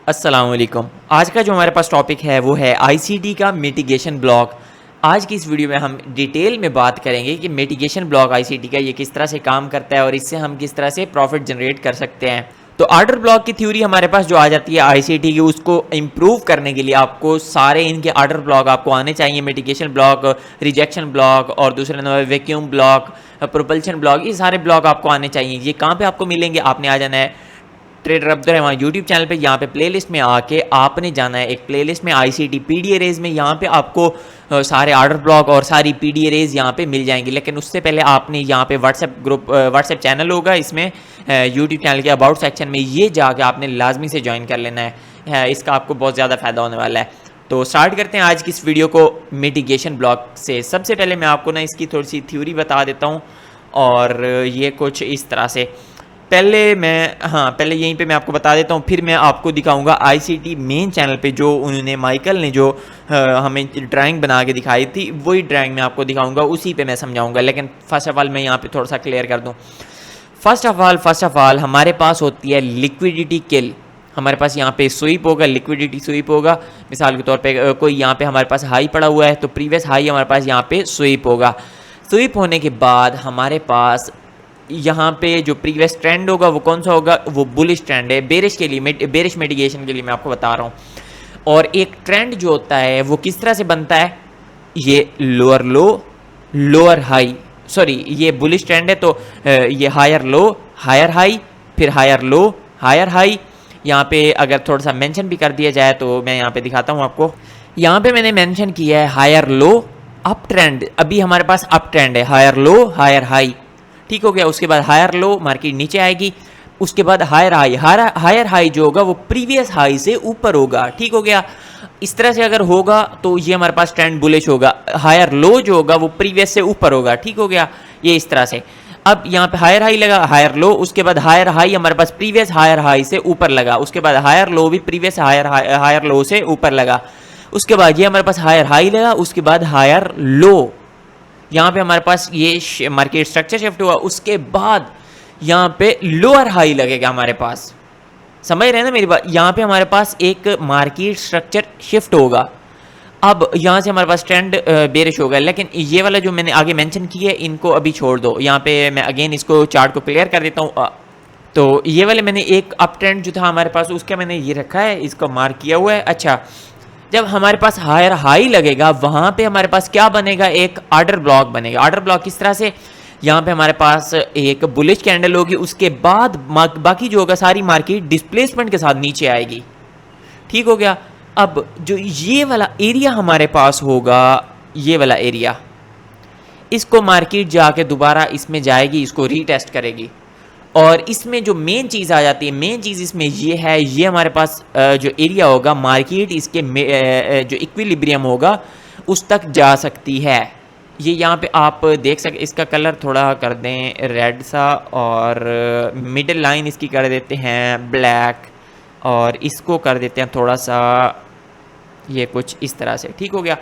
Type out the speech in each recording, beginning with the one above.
अस्सलाम वालेकुम। आज का जो हमारे पास टॉपिक है वो है आईसीटी का मिटिगेशन ब्लॉक। आज की इस वीडियो में हम डिटेल में बात करेंगे कि मिटिगेशन ब्लॉक आईसीटी का ये किस तरह से काम करता है और इससे हम किस तरह से प्रॉफिट जनरेट कर सकते हैं। तो आर्डर ब्लॉक की थ्योरी हमारे पास जो आ जाती है आईसीटी की, उसको इम्प्रूव करने के लिए आपको सारे इनके आर्डर ब्लॉक आपको आने चाहिए। मिटिगेशन ब्लॉक, रिजेक्शन ब्लॉक और दूसरे number vacuum block, propulsion block, ये सारे ब्लॉक आपको आने चाहिए। ये कहाँ पे आपको मिलेंगे? आपने आ जाना है trader Abdul Rahman YouTube channel पे। यहाँ पे प्लेलिस्ट में आके आपने जाना है एक प्लेलिस्ट में आईसीटी पीडी अरेज में। यहाँ पे आपको सारे आर्डर ब्लॉक और सारी पीडी अरेज यहाँ पे मिल जाएंगी। लेकिन उससे पहले आपने यहाँ पे व्हाट्सएप चैनल होगा, इसमें यूट्यूब चैनल के अबाउट सेक्शन में ये जाके आपने लाजमी से ज्वाइन कर लेना है। इसका आपको बहुत ज़्यादा फ़ायदा होने वाला है। तो स्टार्ट करते हैं आज की इस वीडियो को मिटिगेशन ब्लॉक से। सबसे पहले मैं आपको ना इसकी थोड़ी सी थ्योरी बता देता हूँ और ये कुछ इस तरह से। पहले यहीं पे मैं आपको बता देता हूँ, फिर मैं आपको दिखाऊंगा आईसीटी मेन चैनल पे जो उन्होंने माइकल ने जो हमें ड्राइंग बना के दिखाई थी, वही ड्राइंग मैं आपको दिखाऊंगा, उसी पे मैं समझाऊंगा। लेकिन फर्स्ट ऑफ ऑल मैं यहाँ पे थोड़ा सा क्लियर कर दूँ। फर्स्ट ऑफ ऑल हमारे पास होती है लिक्विडिटी किल। हमारे पास यहाँ पे स्वीप होगा, लिक्विडिटी स्वीप होगा। मिसाल के तौर पे कोई यहाँ पे हमारे पास हाई पड़ा हुआ है तो प्रीवियस हाई हमारे पास यहाँ पे स्वीप होगा। स्वीप होने के बाद हमारे पास यहाँ पे जो प्रीवियस ट्रेंड होगा वो कौन सा होगा? वो बुलिश ट्रेंड है। बेरिश के लिए, बेरिश मिटिगेशन के लिए मैं आपको बता रहा हूँ। और एक ट्रेंड जो होता है वो किस तरह से बनता है? ये lower low, lower high, sorry ये बुलिश ट्रेंड है तो ये हायर लो, हायर हाई, फिर हायर लो, हायर हाई। यहाँ पे अगर थोड़ा सा मेंशन भी कर दिया जाए तो मैं यहाँ पे दिखाता हूँ आपको। यहाँ पे मैंने मेंशन किया है हायर लो, अप ट्रेंड। अभी हमारे पास अप ट्रेंड है, हायर लो, हायर हाई, ठीक हो गया। उसके बाद हायर लो, मार्केट नीचे आएगी। उसके बाद हायर हाई, हायर हाई जो होगा वो प्रीवियस हाई से ऊपर होगा, ठीक हो गया। इस तरह से अगर होगा तो ये हमारे पास ट्रेंड बुलिश होगा। हायर लो जो होगा वो प्रीवियस से ऊपर होगा, ठीक हो गया। ये इस तरह से। अब यहाँ पे हायर हाई लगा, हायर लो, उसके बाद हायर हाई हमारे पास प्रीवियस हायर हाई से ऊपर लगा। उसके बाद हायर लो भी प्रीवियस हायर लो से ऊपर लगा। उसके बाद ये हमारे पास हायर हाई लगा, उसके बाद हायर लो। यहाँ पे हमारे पास ये मार्केट स्ट्रक्चर शिफ्ट हुआ। उसके बाद यहाँ पे लोअर हाई लगेगा हमारे पास। समझ रहे हैं ना मेरी बात? यहाँ पे हमारे पास एक मार्केट स्ट्रक्चर शिफ्ट होगा। अब यहाँ से हमारे पास ट्रेंड बेरिश होगा। लेकिन ये वाला जो मैंने आगे मेंशन किया है इनको अभी छोड़ दो। यहाँ पे मैं अगेन इसको चार्ट को क्लियर कर देता हूँ। तो ये वाले मैंने एक अप ट्रेंड जो था हमारे पास उसका मैंने ये रखा है, इसको मार्क किया हुआ है। अच्छा, जब हमारे पास हायर हाई लगेगा वहां पे हमारे पास क्या बनेगा? एक आर्डर ब्लॉक बनेगा। आर्डर ब्लॉक किस तरह से? यहाँ पे हमारे पास एक बुलिश कैंडल होगी, उसके बाद बाकी जो होगा सारी मार्केट डिस्प्लेसमेंट के साथ नीचे आएगी, ठीक हो गया। अब जो ये वाला एरिया हमारे पास होगा, ये वाला एरिया, इसको मार्केट जाके दोबारा इसमें जाएगी, इसको रीटेस्ट करेगी। और इसमें जो मेन चीज़ आ जाती है, मेन चीज़ इसमें ये है, ये हमारे पास जो एरिया होगा मार्केट इसके जो इक्विलिब्रियम होगा उस तक जा सकती है। ये यहाँ पे आप देख सकते, इसका कलर थोड़ा कर दें रेड सा और मिडिल लाइन इसकी कर देते हैं ब्लैक और इसको कर देते हैं थोड़ा सा ये कुछ इस तरह से, ठीक हो गया।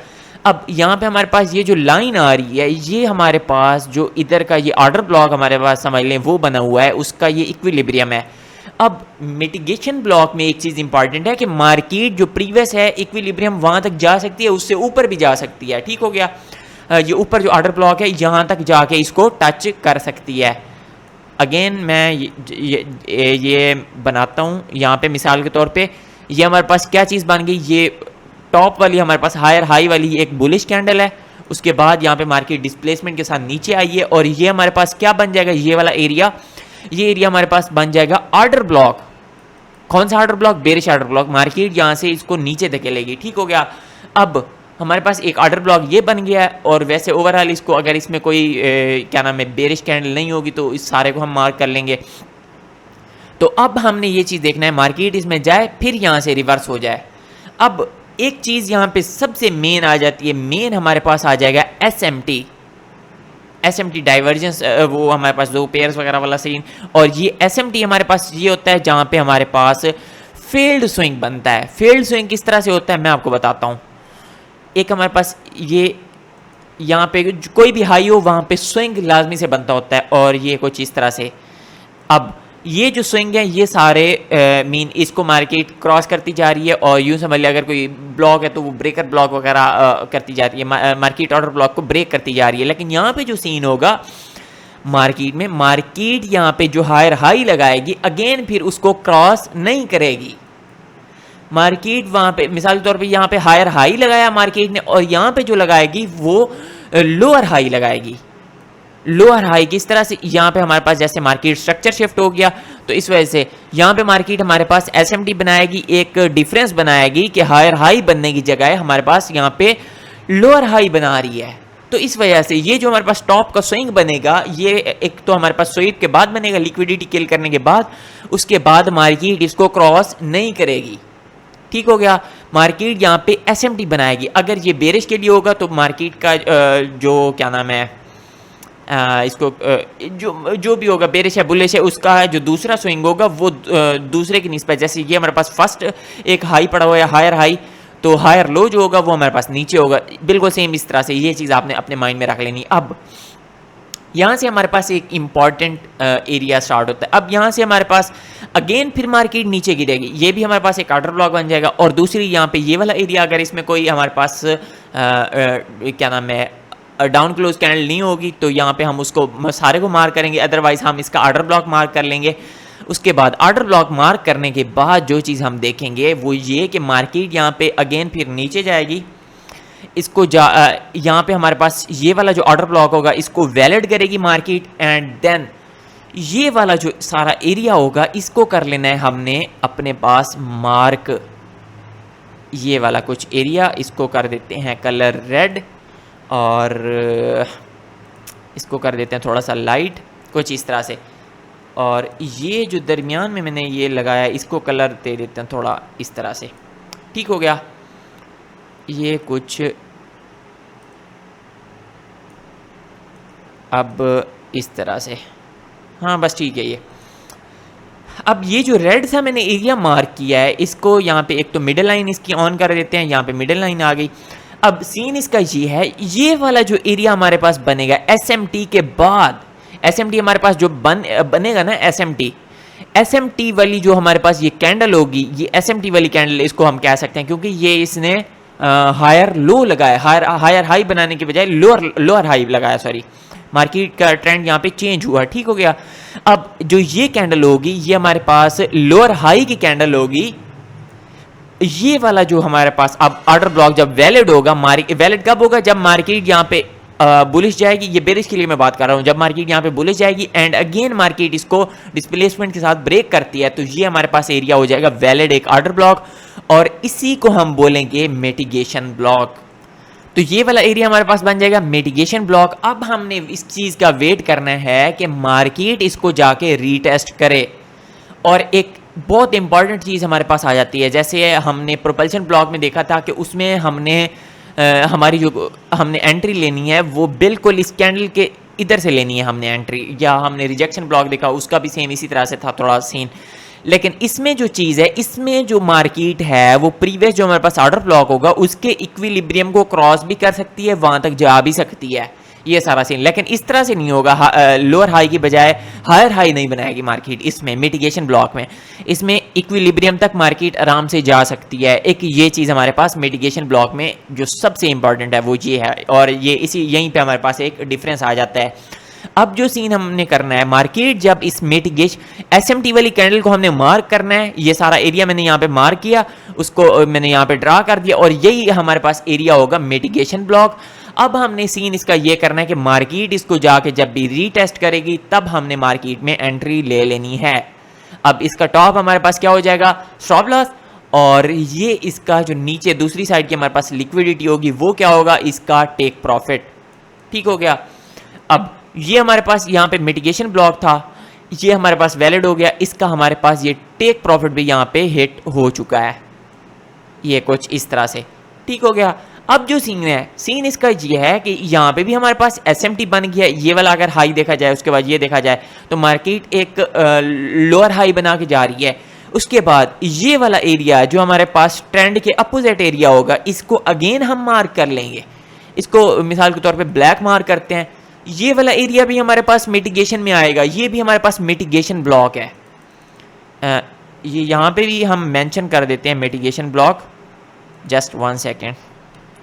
अब यहाँ पे हमारे पास ये जो लाइन आ रही है, ये हमारे पास जो इधर का ये आर्डर ब्लॉक हमारे पास समझ लें वो बना हुआ है, उसका ये इक्विलिब्रियम है। अब मिटिगेशन ब्लॉक में एक चीज़ इंपॉर्टेंट है कि मार्केट जो प्रीवियस है इक्विलिब्रियम वहाँ तक जा सकती है, उससे ऊपर भी जा सकती है, ठीक हो गया। ये ऊपर जो आर्डर ब्लॉक है यहाँ तक जाके इसको टच कर सकती है। अगेन मैं ये बनाता हूँ यहाँ पे मिसाल के तौर पे। ये हमारे पास क्या चीज़ बन गई? ये टॉप वाली हमारे पास हायर हाई वाली एक बुलिश कैंडल है। उसके बाद यहाँ पे मार्केट डिस्प्लेसमेंट के साथ नीचे आई है और ये हमारे पास क्या बन जाएगा? ये वाला एरिया, ये एरिया हमारे पास बन जाएगा आर्डर ब्लॉक। कौन सा order block? Bearish order block. Market यहाँ से इसको नीचे धकेलेगी, ठीक हो गया। अब हमारे पास एक आर्डर ब्लॉक ये बन गया है। और वैसे ओवरऑल इसको अगर इसमें कोई क्या नाम है बेरिश कैंडल नहीं होगी तो इस सारे को हम मार्क कर लेंगे। तो अब हमने ये चीज़ देखना है मार्केट इसमें जाए फिर यहाँ से रिवर्स हो जाए। अब एक चीज़ यहाँ पे सबसे मेन आ जाती है, मेन हमारे पास आ जाएगा एसएमटी डाइवर्जेंस, वो हमारे पास दो पेयर्स वगैरह वाला सीन। और ये एसएमटी हमारे पास ये होता है जहाँ पे हमारे पास फील्ड स्विंग बनता है। फील्ड स्विंग किस तरह से होता है मैं आपको बताता हूँ। एक हमारे पास ये यहाँ पे कोई भी हाई हो वहाँ पे स्विंग लाजमी से बनता होता है और ये कुछ इस तरह से। अब ये जो स्विंग है ये सारे मीन इसको मार्केट क्रॉस करती जा रही है, और यूँ समझ लिया अगर कोई ब्लॉक है तो वो ब्रेकर ब्लॉक वगैरह करती जा रही है, मार्केट ऑर्डर ब्लॉक को ब्रेक करती जा रही है। लेकिन यहाँ पे जो सीन होगा मार्केट में, मार्केट यहाँ पे जो हायर हाई लगाएगी अगेन फिर उसको क्रॉस नहीं करेगी। मार्केट वहाँ पे मिसाल के तौर पे यहाँ पे हायर हाई लगाया मार्केट ने, और यहाँ पे जो लगाएगी वो लोअर हाई लगाएगी। लोअर हाई किस तरह से, यहाँ पे हमारे पास जैसे मार्केट स्ट्रक्चर शिफ्ट हो गया तो इस वजह से यहाँ पे मार्केट हमारे पास एसएमटी बनाएगी, एक डिफरेंस बनाएगी कि हायर हाई बनने की जगह हमारे पास यहाँ पे लोअर हाई बना रही है। तो इस वजह से ये जो हमारे पास टॉप का स्विंग बनेगा ये एक तो हमारे पास स्वीप के बाद बनेगा, लिक्विडिटी किल करने के बाद, उसके बाद मार्केट इसको क्रॉस नहीं करेगी। ठीक हो गया। मार्केट यहाँ पे एसएमटी बनाएगी। अगर ये बेरिश के लिए होगा तो मार्केट का जो क्या नाम है इसको जो भी होगा, बेरिश है बुलिश है, उसका जो दूसरा स्विंग होगा वो दूसरे की निस्बत, जैसे ये हमारे पास फर्स्ट एक हाई पड़ा हुआ है हायर हाई, तो हायर लो जो होगा वो हमारे पास नीचे होगा। बिल्कुल सेम इस तरह से ये चीज़ आपने अपने माइंड में रख लेनी। अब यहाँ से हमारे पास एक इम्पॉर्टेंट एरिया स्टार्ट होता है। अब यहाँ से हमारे पास अगेन फिर मार्केट नीचे गिरेगी, ये भी हमारे पास एक ऑर्डर ब्लॉक बन जाएगा। और दूसरी यहाँ पे ये वाला एरिया अगर इसमें कोई हमारे पास क्या नाम है डाउन क्लोज कैंडल नहीं होगी तो यहाँ पे हम उसको सारे को मार्क करेंगे, अदरवाइज हम इसका ऑर्डर ब्लॉक मार्क कर लेंगे। उसके बाद ऑर्डर ब्लॉक मार्क करने के बाद जो चीज़ हम देखेंगे वो ये कि मार्केट यहाँ पे अगेन फिर नीचे जाएगी, इसको यहाँ पे हमारे पास ये वाला जो ऑर्डर ब्लॉक होगा इसको वैलिड करेगी मार्केट, एंड देन ये वाला जो सारा एरिया होगा इसको कर लेना है हमने अपने पास मार्क। ये वाला कुछ एरिया इसको कर देते हैं कलर रेड, और इसको कर देते हैं थोड़ा सा लाइट कुछ इस तरह से, और ये जो दरमियान में मैंने ये लगाया इसको कलर दे देते हैं थोड़ा इस तरह से। ठीक हो गया। ये कुछ अब इस तरह से, हाँ बस ठीक है। ये अब ये जो रेड सा मैंने एरिया मार्क किया है इसको यहाँ पे एक तो मिडिल लाइन इसकी ऑन कर देते हैं, यहाँ पे मिडिल लाइन आ गई। अब सीन इसका ये है, ये वाला जो एरिया हमारे पास बनेगा एसएमटी के बाद, एसएमटी हमारे पास जो बनेगा ना एसएमटी वाली जो हमारे पास ये कैंडल होगी, ये एसएमटी वाली कैंडल इसको हम कह सकते हैं, क्योंकि ये इसने हायर लो लगाया, हायर हाई बनाने के बजाय लोअर हाई लगाया, सॉरी मार्केट का ट्रेंड यहाँ पे चेंज हुआ। ठीक हो गया। अब जो ये कैंडल होगी ये हमारे पास लोअर हाई की कैंडल होगी। ये वाला जो हमारे पास अब ऑर्डर ब्लॉक जब वैलिड होगा, वैलिड कब होगा, जब मार्केट यहाँ पे बुलिश जाएगी। ये बेरिश के लिए मैं बात कर रहा हूँ। जब मार्केट यहाँ पे बुलिश जाएगी एंड अगेन मार्केट इसको डिस्प्लेसमेंट के साथ ब्रेक करती है तो ये हमारे पास एरिया हो जाएगा वैलिड एक ऑर्डर ब्लॉक, और इसी को हम बोलेंगे मिटिगेशन ब्लॉक। तो ये वाला एरिया हमारे पास बन जाएगा मिटिगेशन ब्लॉक। अब हमने इस चीज़ का वेट करना है कि मार्केट इसको जाके रीटेस्ट करे, और एक बहुत इंपॉर्टेंट चीज़ हमारे पास आ जाती है। जैसे हमने प्रोपल्शन ब्लॉक में देखा था कि उसमें हमने हमारी जो हमने एंट्री लेनी है वो बिल्कुल इस कैंडल के इधर से लेनी है हमने एंट्री, या हमने रिजेक्शन ब्लॉक देखा उसका भी सेम इसी तरह से था थोड़ा सीन। लेकिन इसमें जो चीज़ है, इसमें जो मार्केट है वो प्रीवियस जो हमारे पास ऑर्डर ब्लॉक होगा उसके इक्विलिब्रियम को क्रॉस भी कर सकती है, वहाँ तक जा भी सकती है, ये सारा सीन। लेकिन इस तरह से नहीं होगा, लोअर हाई की बजाय हायर हाई नहीं बनाएगी मार्केट इसमें मिटिगेशन ब्लॉक में। इसमें इक्विलिब्रियम तक मार्केट आराम से जा सकती है। एक ये चीज़ हमारे पास मिटिगेशन ब्लॉक में जो सबसे इंपॉर्टेंट है वो ये है, और ये यहीं पे हमारे पास एक डिफरेंस आ जाता है। अब जो सीन हमने करना है, मार्केट जब इस मिटिगेशन एसएमटी वाली कैंडल को हमने मार्क करना है, ये सारा एरिया मैंने यहाँ पे मार्क किया, उसको मैंने यहाँ पे ड्रा कर दिया, और यही हमारे पास एरिया होगा मिटिगेशन ब्लॉक। अब हमने सीन इसका ये करना है कि मार्केट इसको जाके जब भी रीटेस्ट करेगी तब हमने मार्केट में एंट्री ले लेनी है। अब इसका टॉप हमारे पास क्या हो जाएगा, स्टॉप लॉस, और ये इसका जो नीचे दूसरी साइड की हमारे पास लिक्विडिटी होगी वो क्या होगा, इसका टेक प्रॉफिट। ठीक हो गया। अब ये हमारे पास यहाँ पे मिटिगेशन ब्लॉक था, ये हमारे पास वैलिड हो गया, इसका हमारे पास ये टेक प्रॉफिट भी यहाँ पे हिट हो चुका है, ये कुछ इस तरह से। ठीक हो गया। अब जो सीन है, सीन इसका ये है कि यहाँ पे भी हमारे पास एसएमटी बन गया। ये वाला अगर हाई देखा जाए उसके बाद ये देखा जाए तो मार्केट एक लोअर हाई बना के जा रही है। उसके बाद ये वाला एरिया जो हमारे पास ट्रेंड के अपोजिट एरिया होगा इसको अगेन हम मार्क कर लेंगे। इसको मिसाल के तौर पे ब्लैक मार्क करते हैं। ये वाला एरिया भी हमारे पास मिटिगेशन में आएगा, ये भी हमारे पास मिटिगेशन ब्लॉक है। ये यहाँ पे भी हम मेंशन कर देते हैं मिटिगेशन ब्लॉक, जस्ट 1 सेकेंड।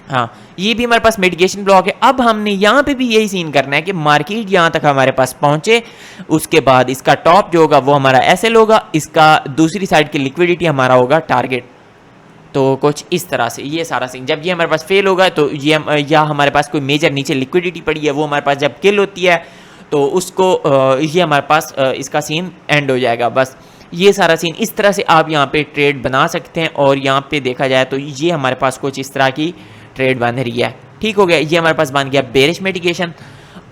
हाँ, ये भी हमारे पास मिटिगेशन ब्लॉक है। अब हमने यहाँ पे भी यही सीन करना है कि मार्केट यहाँ तक हमारे पास पहुँचे, उसके बाद इसका टॉप जो होगा वो हमारा एसएल होगा, इसका दूसरी साइड की लिक्विडिटी हमारा होगा टारगेट। तो कुछ इस तरह से ये सारा सीन, जब ये हमारे पास फेल होगा तो ये या हमारे पास कोई मेजर नीचे लिक्विडिटी पड़ी है वो हमारे पास जब किल होती है तो उसको ये हमारे पास इसका सीन एंड हो जाएगा। बस ये सारा सीन इस तरह से आप यहाँ पे ट्रेड बना सकते हैं। और यहाँ पे देखा जाए तो ये हमारे पास कुछ इस तरह की ट्रेड बन रही है। ठीक हो गया, ये हमारे पास बन गया बेरिश मिटिगेशन।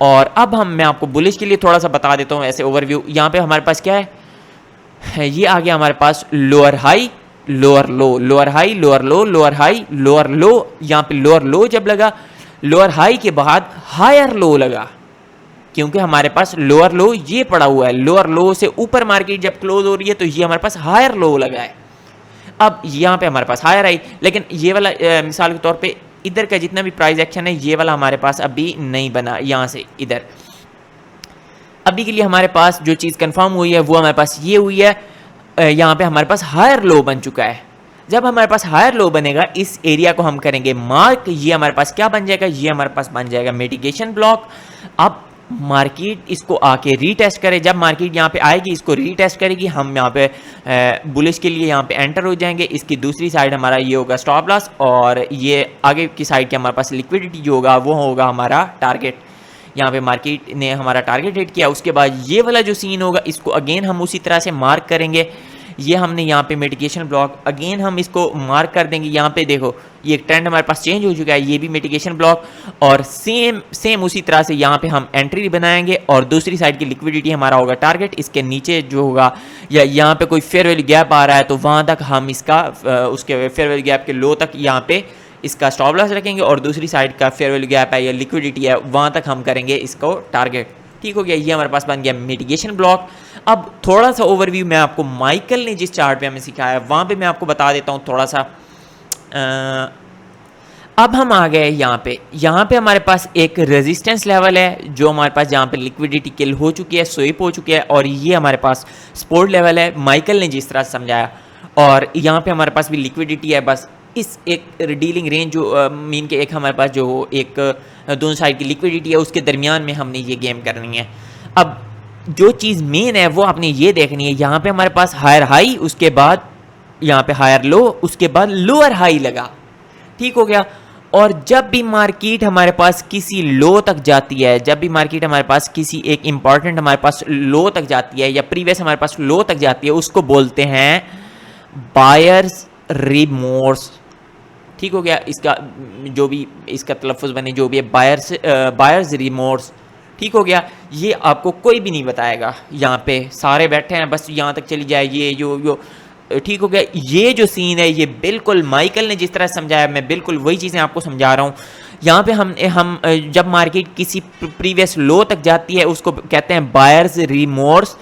और अब मैं आपको बुलिश के लिए थोड़ा सा बता देता हूँ ऐसे ओवरव्यू। यहाँ पे हमारे पास क्या है, ये आ गया हमारे पास lower high lower low, lower high lower low, lower high lower low. यहाँ पे लोअर लो जब लगा, लोअर हाई के बाद हायर लो लगा, क्योंकि हमारे पास लोअर लो ये पड़ा हुआ है। लोअर लो से ऊपर मार्केट जब क्लोज हो रही है तो ये हमारे पास हायर लो लगा है। अब यहाँ पे हमारे पास हायर आई, लेकिन ये वाला मिसाल के तौर पे इधर का जितना भी प्राइस एक्शन है ये वाला हमारे पास अभी नहीं बना। यहाँ से इधर अभी के लिए हमारे पास जो चीज़ कंफर्म हुई है वो हमारे पास ये हुई है, यहाँ पे हमारे पास हायर लो बन चुका है। जब हमारे पास हायर लो बनेगा इस एरिया को हम करेंगे मार्क, ये हमारे पास क्या बन जाएगा, ये हमारे पास बन जाएगा मिटिगेशन ब्लॉक। अब मार्केट इसको आके रीटेस्ट करे, जब मार्केट यहाँ पे आएगी इसको रीटेस्ट करेगी, हम यहाँ पे बुलिश के लिए यहाँ पे एंटर हो जाएंगे। इसकी दूसरी साइड हमारा ये होगा स्टॉप लॉस, और ये आगे की साइड के हमारे पास लिक्विडिटी जो होगा वो होगा हमारा टारगेट। यहाँ पे मार्केट ने हमारा टारगेट हिट किया, उसके बाद ये वाला जो सीन होगा इसको अगेन हम उसी तरह से मार्क करेंगे। ये हमने यहाँ पे मिटिगेशन ब्लॉक अगेन हम इसको मार्क कर देंगे। यहाँ पे देखो ये एक ट्रेंड हमारे पास चेंज हो चुका है, ये भी मिटिगेशन ब्लॉक। और सेम उसी तरह से यहाँ पे हम एंट्री बनाएंगे और दूसरी साइड की लिक्विडिटी हमारा होगा टारगेट। इसके नीचे जो होगा या यहाँ पे कोई फेयर वैल्यू गैप आ रहा है तो वहाँ तक हम इसका उसके फेयर वैल्यू गैप के लो तक यहाँ पे इसका स्टॉप लॉस रखेंगे, और दूसरी साइड का फेयर वैल्यू गैप है या लिक्विडिटी है वहाँ तक हम करेंगे इसको टारगेट। ठीक हो गया, ये हमारे पास बन गया मिटिगेशन ब्लॉक। अब थोड़ा सा ओवरव्यू मैं आपको माइकल ने जिस चार्ट पे हमें सिखाया वहाँ पे मैं आपको बता देता हूँ थोड़ा सा। अब हम आ गए यहाँ पे हमारे पास एक रेजिस्टेंस लेवल है जो हमारे पास जहाँ पे लिक्विडिटी किल हो चुकी है, स्वीप हो चुकी है, और ये हमारे पास सपोर्ट लेवल है माइकल ने जिस तरह से समझाया। और यहाँ पे हमारे पास भी लिक्विडिटी है, बस इस एक डीलिंग रेंज जो मीन के एक हमारे पास जो एक दोनों साइड की लिक्विडिटी है उसके दरमियान में हमने ये गेम करनी है। अब जो चीज़ मेन है वो आपने ये देखनी है, यहाँ पे हमारे पास हायर हाई, उसके बाद यहाँ पे हायर लो, उसके बाद लोअर हाई लगा। ठीक हो गया। और जब भी मार्केट हमारे पास किसी लो तक जाती है, जब भी मार्केट हमारे पास किसी एक इंपॉर्टेंट हमारे पास लो तक जाती है या प्रीवियस हमारे पास लो तक जाती है, उसको बोलते हैं बायर्स रिमोर्स। ठीक हो गया, इसका जो भी इसका तलफ़ुज़ बने जो भी है बायर्स रिमोर्स। ठीक हो गया, ये आपको कोई भी नहीं बताएगा, यहाँ पे सारे बैठे हैं बस यहाँ तक चली जाए ये यो। ठीक हो गया, ये जो सीन है ये बिल्कुल माइकल ने जिस तरह समझाया मैं बिल्कुल वही चीज़ें आपको समझा रहा हूँ। यहाँ पे हम जब मार्केट किसी प्रीवियस लो तक जाती है उसको कहते हैं बायर्स रिमोर्स।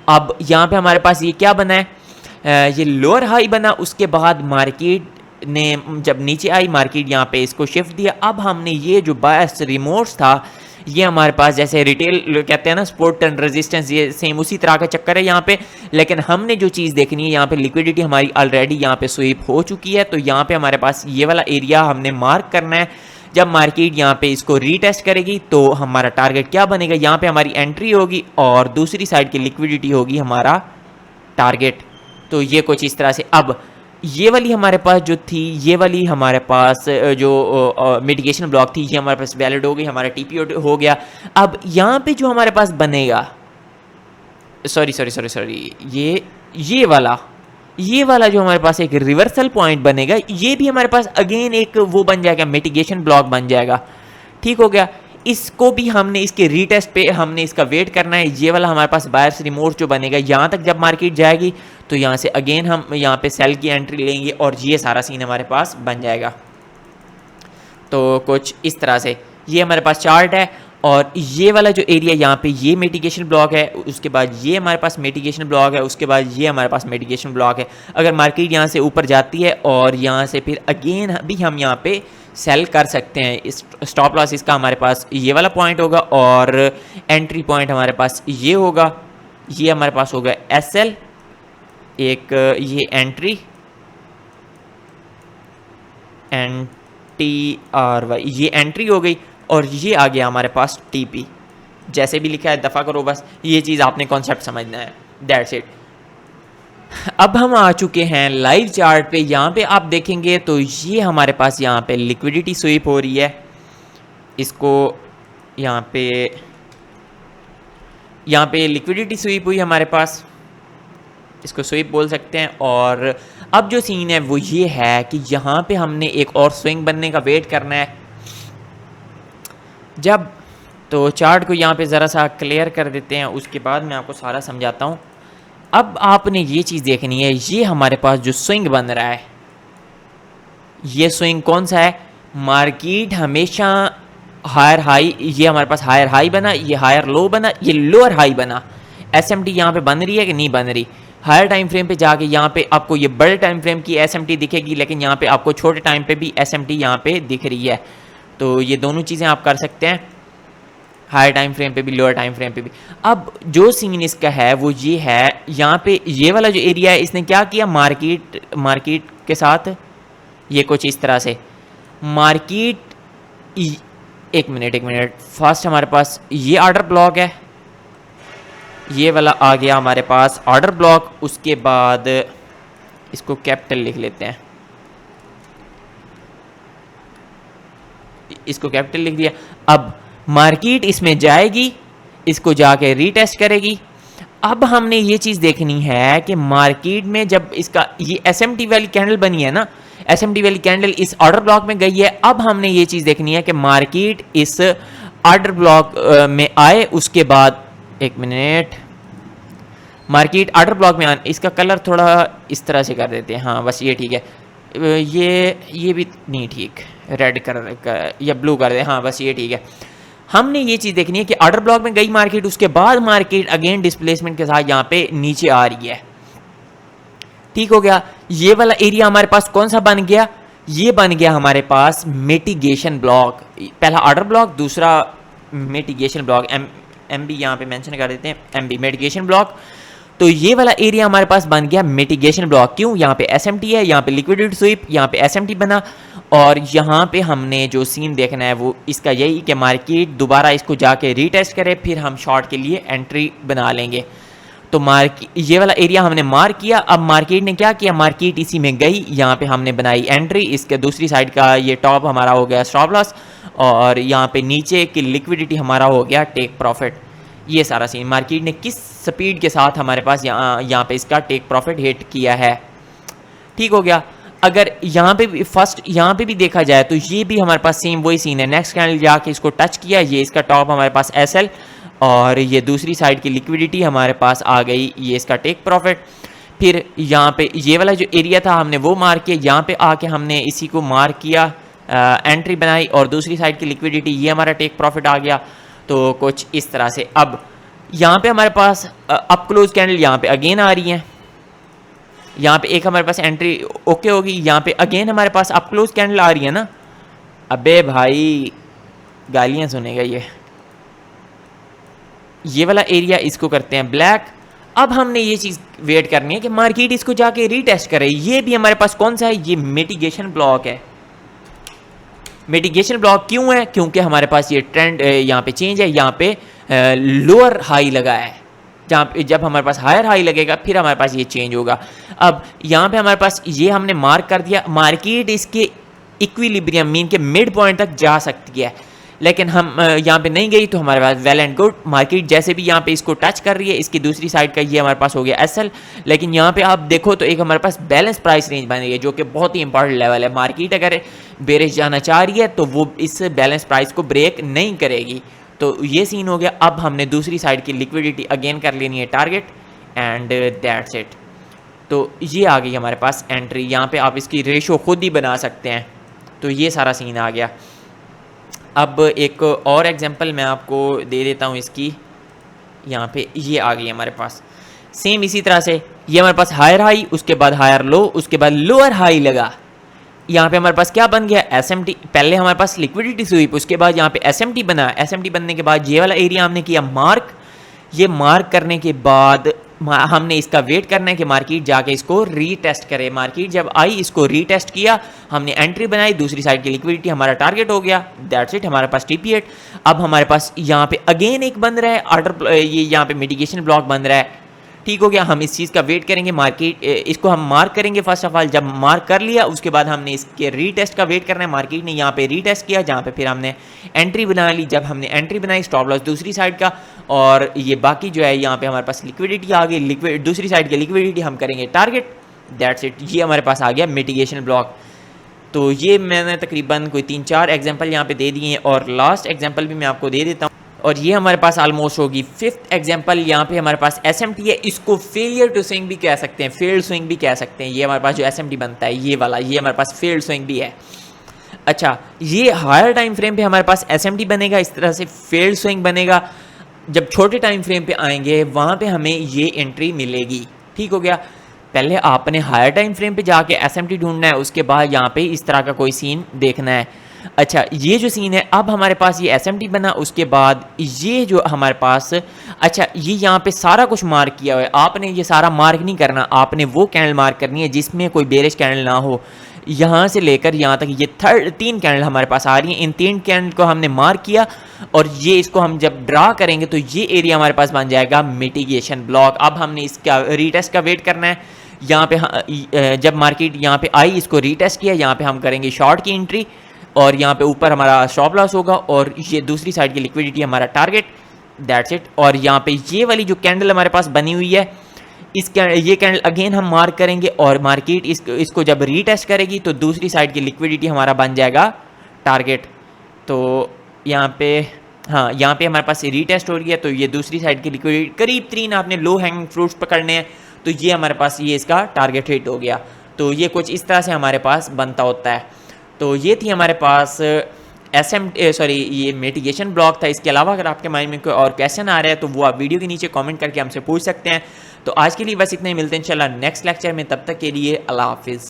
अब यहाँ पे हमारे पास ये क्या बना है, ये लोअर हाई बना, उसके बाद मार्केट ने जब नीचे आई मार्केट यहाँ पे इसको शिफ्ट दिया। अब हमने ये जो बायर्स रिमोर्स था ये हमारे पास जैसे रिटेल कहते हैं ना सपोर्ट एंड रेजिस्टेंस, ये सेम उसी तरह का चक्कर है यहाँ पे। लेकिन हमने जो चीज़ देखनी है यहाँ पे लिक्विडिटी हमारी ऑलरेडी यहाँ पे स्वीप हो चुकी है, तो यहाँ पे हमारे पास ये वाला एरिया हमने मार्क करना है। जब मार्केट यहाँ पे इसको रीटेस्ट करेगी तो हमारा टारगेट क्या बनेगा, यहाँ पे हमारी एंट्री होगी और दूसरी साइड की लिक्विडिटी होगी हमारा टारगेट। तो ये कुछ इस तरह से। अब ये वाली हमारे पास जो थी, ये वाली हमारे पास जो मिटिगेशन ब्लॉक थी ये हमारे पास वैलिड हो गई, हमारा टीपीओ हो गया। अब यहाँ पे जो हमारे पास बनेगा, सॉरी ये वाला जो हमारे पास एक रिवर्सल पॉइंट बनेगा, ये भी हमारे पास अगेन एक वो बन जाएगा, मिटिगेशन ब्लॉक बन जाएगा। ठीक हो गया, इसको भी हमने इसके रीटेस्ट पे हमने इसका वेट करना है। ये वाला हमारे पास बायर्स रिमोर्स जो बनेगा, यहाँ तक जब मार्केट जाएगी तो यहाँ से अगेन हम यहाँ पे सेल की एंट्री लेंगे और ये सारा सीन हमारे पास बन जाएगा। तो कुछ इस तरह से ये हमारे पास चार्ट है। और ये वाला जो एरिया यहाँ पे ये मिटिगेशन ब्लॉक है, उसके बाद ये हमारे पास मिटिगेशन ब्लॉक है, उसके बाद ये हमारे पास मिटिगेशन ब्लॉक है। अगर मार्केट यहाँ से ऊपर जाती है और यहाँ से फिर अगेन भी हम यहाँ पे सेल कर सकते हैं। इस स्टॉप लॉस इसका हमारे पास ये वाला पॉइंट होगा और एंट्री पॉइंट हमारे पास ये होगा, ये हमारे पास होगा एसएल एक ये एंट्री NTRY, ये एंट्री हो गई, और ये आ गया हमारे पास TP। जैसे भी लिखा है दफ़ा करो, बस ये चीज़ आपने कॉन्सेप्ट समझना है, दैट्स इट। अब हम आ चुके हैं लाइव चार्ट पे। यहाँ पे आप देखेंगे तो ये हमारे पास यहाँ पे लिक्विडिटी स्वीप हो रही है। इसको यहाँ पे लिक्विडिटी स्वीप हुई हमारे पास, इसको स्वीप बोल सकते हैं। और अब जो सीन है वो ये है कि यहाँ पे हमने एक और स्विंग बनने का वेट करना है। जब तो चार्ट को यहाँ पे ज़रा सा क्लियर कर देते हैं, उसके बाद मैं आपको सारा समझाता हूँ। अब आपने ये चीज़ देखनी है, ये हमारे पास जो स्विंग बन रहा है, ये स्विंग कौन सा है? मार्केट हमेशा हायर हाई, ये हमारे पास हायर हाई बना, ये हायर लो बना, ये लोअर हाई बना। SMT यहाँ पे बन रही है कि नहीं बन रही? हायर टाइम फ्रेम पे जाके यहाँ पे आपको ये बड़े टाइम फ्रेम की SMT दिखेगी, लेकिन यहाँ पे आपको छोटे टाइम पे भी SMT यहाँ पे दिख रही है। तो ये दोनों चीज़ें आप कर सकते हैं, हायर टाइम फ्रेम पे भी, लोअर टाइम फ्रेम पे भी। अब जो सीन इसका है वो ये है, यहाँ पे ये वाला जो एरिया है, इसने क्या किया, मार्केट के साथ ये कुछ इस तरह से मार्केट, एक मिनट फर्स्ट हमारे पास ये ऑर्डर ब्लॉक है, ये वाला आ गया हमारे पास ऑर्डर ब्लॉक। उसके बाद इसको कैपिटल लिख लेते हैं, इसको कैपिटल लिख दिया। अब मार्केट इसमें जाएगी, इसको जाके रीटेस्ट करेगी। अब हमने ये चीज़ देखनी है कि मार्केट में जब इसका ये SMT वाली कैंडल बनी है ना, SMT वाली कैंडल इस ऑर्डर ब्लॉक में गई है। अब हमने ये चीज़ देखनी है कि मार्केट इस ऑर्डर ब्लॉक में आए, उसके बाद एक मिनट, मार्केट ऑर्डर ब्लॉक में आए। इसका कलर थोड़ा इस तरह से कर देते हैं, हाँ बस ये ठीक है। ये भी नहीं ठीक, रेड कर या ब्लू कर दे, हाँ बस ये ठीक है। हमने ये चीज़ देखनी है कि ऑर्डर ब्लॉक में गई मार्केट, उसके बाद मार्केट अगेन डिस्प्लेसमेंट के साथ यहाँ पे नीचे आ रही है। ठीक हो गया। ये वाला एरिया हमारे पास कौन सा बन गया? ये बन गया हमारे पास मिटिगेशन ब्लॉक। पहला ऑर्डर ब्लॉक, दूसरा मिटिगेशन ब्लॉक, MB यहाँ पे मेंशन कर देते हैं, MB मिटिगेशन ब्लॉक। तो ये वाला एरिया हमारे पास बन गया मिटिगेशन ब्लॉक। क्यों? यहाँ पे SMT है, यहाँ पे लिक्विडिटी स्वीप, यहाँ पे SMT बना, और यहाँ पे हमने जो सीन देखना है वो इसका यही कि मार्केट दोबारा इसको जाके रीटेस्ट करे, फिर हम शॉर्ट के लिए एंट्री बना लेंगे। तो ये वाला एरिया हमने मार्क किया। अब मार्केट ने क्या किया, मार्केट इसी में गई, यहाँ पे हमने बनाई एंट्री। इसके दूसरी साइड का ये टॉप हमारा हो गया स्टॉप लॉस, और यहाँ पे नीचे की लिक्विडिटी हमारा हो गया टेक प्रॉफिट। ये सारा सीन मार्केट ने किस स्पीड के साथ हमारे पास यहाँ पे इसका टेक प्रॉफिट हिट किया है। ठीक हो गया। अगर यहाँ पे भी फर्स्ट यहाँ पे भी देखा जाए तो ये भी हमारे पास सेम वही सीन है। नेक्स्ट कैंडल जाके इसको टच किया, ये इसका टॉप हमारे पास SL, और ये दूसरी साइड की लिक्विडिटी हमारे पास आ गई, ये इसका टेक प्रॉफिट। फिर यहाँ पे ये वाला जो एरिया था हमने वो मार्क किया, यहाँ पे आके हमने इसी को मार्क किया, एंट्री बनाई, और दूसरी साइड की लिक्विडिटी ये हमारा टेक प्रॉफिट आ गया। तो कुछ इस तरह से। अब यहाँ पे हमारे पास अप क्लोज कैंडल यहाँ पे अगेन आ रही है, यहाँ पे एक हमारे पास एंट्री ओके होगी, यहाँ पे अगेन हमारे पास अप क्लोज कैंडल आ रही है ना। अबे भाई गालियाँ सुनेगा ये वाला एरिया इसको करते हैं ब्लैक। अब हमने ये चीज़ वेट करनी है कि मार्केट इसको जाके रीटेस्ट करे। ये भी हमारे पास कौन सा है, ये मिटिगेशन ब्लॉक है। मिटिगेशन ब्लॉक क्यों है? क्योंकि हमारे पास ये ट्रेंड यहाँ पे चेंज है, यहाँ पे लोअर हाई लगा है, जहाँ पे जब हमारे पास हायर हाई लगेगा फिर हमारे पास ये चेंज होगा। अब यहाँ पे हमारे पास ये हमने मार्क कर दिया, मार्केट इसके इक्विलिब्रियम मीन के मिड पॉइंट तक जा सकती है, लेकिन हम यहाँ पे नहीं गई, तो हमारे पास वेल एंड गुड। मार्केट जैसे भी यहाँ पे इसको टच कर रही है, इसकी दूसरी साइड का ये हमारे पास हो गया SL, लेकिन यहाँ पे आप देखो तो एक हमारे पास बैलेंस प्राइस रेंज बन रही है, जो कि बहुत ही इंपॉर्टेंट लेवल है। मार्केट अगर बेरिश जाना चाह रही है तो वो इस बैलेंस प्राइस को ब्रेक नहीं करेगी। तो ये सीन हो गया। अब हमने दूसरी साइड की लिक्विडिटी अगेन कर लेनी है टारगेट, एंड दैट्स इट। तो ये आ गई हमारे पास एंट्री। यहाँ पे आप इसकी रेशो खुद ही बना सकते हैं। तो ये सारा सीन आ गया। अब एक और एग्जांपल मैं आपको दे देता हूँ इसकी। यहाँ पे ये आ गई हमारे पास सेम इसी तरह से, ये हमारे पास हायर हाई, उसके बाद हायर लो, उसके बाद लोअर हाई लगा। यहाँ पे हमारे पास क्या बन गया, SMT। पहले हमारे पास लिक्विडिटी स्वीप, उसके बाद यहाँ पे SMT बना। SMT बनने के बाद ये वाला एरिया हमने किया मार्क। ये मार्क करने के बाद हमने इसका वेट करना है कि मार्केट जाके इसको रीटेस्ट करे। मार्केट जब आई, इसको रीटेस्ट किया, हमने एंट्री बनाई, दूसरी साइड की लिक्विडिटी हमारा टारगेट हो गया, दैट्स इट, हमारे पास TP8। अब हमारे पास यहाँ पे अगेन एक बन रहा है ऑर्डर, ये यहाँ पे मिटिगेशन ब्लॉक बन रहा है, ठीक हो गया। हम इस चीज़ का वेट करेंगे, मार्केट इसको हम मार्क करेंगे फर्स्ट ऑफ ऑल। जब मार्क कर लिया उसके बाद हमने इसके रीटेस्ट का वेट करना है। मार्केट ने यहाँ पे रीटेस्ट किया, जहाँ पे फिर हमने एंट्री बना ली। जब हमने एंट्री बनाई, स्टॉप लॉस दूसरी साइड का, और ये बाकी जो है यहाँ पे हमारे पास लिक्विडिटी आ गई, दूसरी साइड की लिक्विडिटी हम करेंगे टारगेट, दैट्स इट। ये हमारे पास आ गया मिटिगेशन ब्लॉक। तो ये मैंने तकरीबन कोई 3-4 एग्जाम्पल यहाँ पे दे दिए हैं, और लास्ट एग्जाम्पल भी मैं आपको दे देता हूँ, और ये हमारे पास ऑलमोस्ट होगी 5th एग्जाम्पल। यहाँ पे हमारे पास SMT है, इसको फेलियर टू स्विंग भी कह सकते हैं, फेल्ड स्विंग भी कह सकते हैं। ये हमारे पास जो SMT बनता है ये वाला, ये हमारे पास फेल्ड स्विंग भी है। अच्छा, ये हायर टाइम फ्रेम पे हमारे पास SMT बनेगा, इस तरह से फेल्ड स्विंग बनेगा। जब छोटे टाइम फ्रेम पे आएंगे वहाँ पे हमें ये एंट्री मिलेगी, ठीक हो गया। पहले आपने हायर टाइम फ्रेम पे जाके SMT ढूंढना है, उसके बाद यहाँ पे इस तरह का कोई सीन देखना है। अच्छा, ये जो सीन है, अब हमारे पास ये SMT बना, उसके बाद ये जो हमारे पास, अच्छा ये यहाँ पे सारा कुछ मार्क किया हुआ है। आपने ये सारा मार्क नहीं करना, आपने वो कैंडल मार्क करनी है जिसमें कोई बेरिश कैंडल ना हो। यहाँ से लेकर यहाँ तक ये 3 कैंडल हमारे पास आ रही हैं, इन 3 कैंडल को हमने मार्क किया, और ये इसको हम जब ड्रा करेंगे तो ये एरिया हमारे पास बन जाएगा मिटिगेशन ब्लॉक। अब हमने इसका रीटेस्ट का वेट करना है। यहाँ पे जब मार्केट यहाँ पे आई, इसको रीटेस्ट किया, यहाँ पे हम करेंगे शॉर्ट की एंट्री, और यहाँ पे ऊपर हमारा स्टॉप लॉस होगा, और ये दूसरी साइड की लिक्विडिटी हमारा टारगेट, दैट्स इट। और यहाँ पे ये वाली जो कैंडल हमारे पास बनी हुई है, ये कैंडल अगेन हम मार्क करेंगे, और मार्केट इसको जब रीटेस्ट करेगी तो दूसरी साइड की लिक्विडिटी हमारा बन जाएगा टारगेट। तो यहाँ पे, हाँ, यहाँ पे हमारे पास रीटेस्ट हो रही है, तो ये दूसरी साइड की लिक्विडिटी करीब 3 आपने लो हैंगिंग फ्रूट्स पकड़ने हैं, तो ये हमारे पास ये इसका टारगेट हिट हो गया। तो ये कुछ इस तरह से हमारे पास बनता होता है। तो ये थी हमारे पास ये मिटिगेशन ब्लॉक था। इसके अलावा अगर आपके माइंड में कोई और क्वेश्चन आ रहा है तो वो आप वीडियो के नीचे कमेंट करके हमसे पूछ सकते हैं। तो आज के लिए बस इतना ही, मिलते हैं इंशाल्लाह नेक्स्ट लेक्चर में, तब तक के लिए अल्लाह हाफिज़।